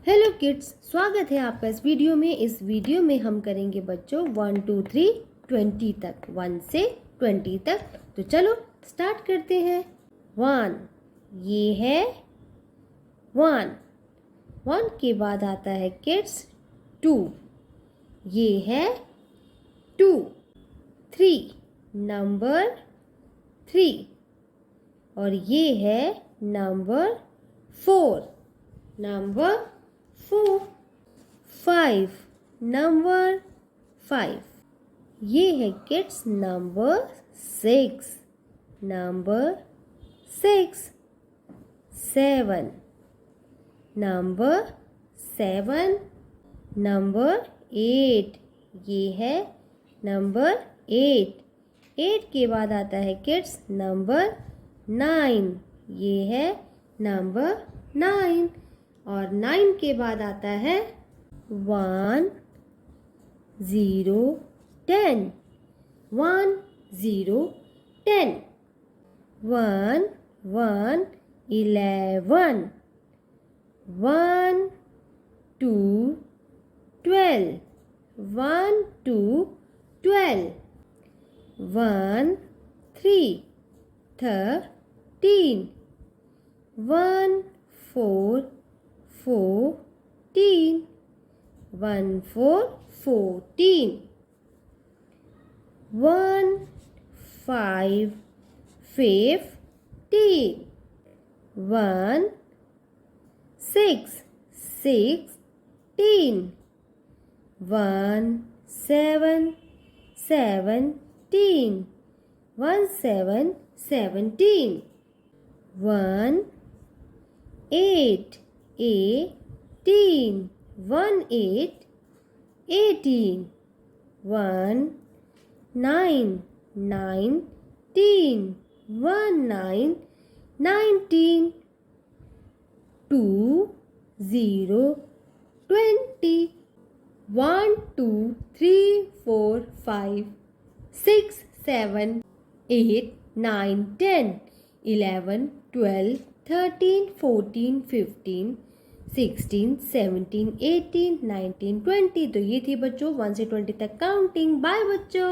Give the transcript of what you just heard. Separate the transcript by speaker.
Speaker 1: Hello kids, स्वागत है आपका इस वीडियो में। इस वीडियो में हम करेंगे बच्चों 1 2 3 20 तक, 1 से 20 तक। तो चलो स्टार्ट करते हैं। 1 ये है 1। 1 के बाद आता है किड्स 2, ये है 2। 3 नंबर 3 और ये है नंबर 4, नंबर 4। 5 नंबर 5, ये है kids number 6, number 6। 7 number 7, number 8, ये है नंबर 8। 8 के बाद आता है किड्स नंबर 9, ये है नंबर 9। और 9 के बाद आता है 1 0 10, 1 0 10। 1 1 11, 1 2 12, 1 2 12। 1 3 13, 1 4 14, 1 4 14। 1 5 15, 1 6 16, 1 7 17, 1 7 17। 1 8 18, 1 8 18। 1 9 19, 1 9 19। 2 0 20, 1 2 3 4 5 6 7 8 9 10 11 12 13 14 15 16 17 18 19 20। तो ये थी बच्चों 1 से 20 तक काउंटिंग। बाय बच्चों।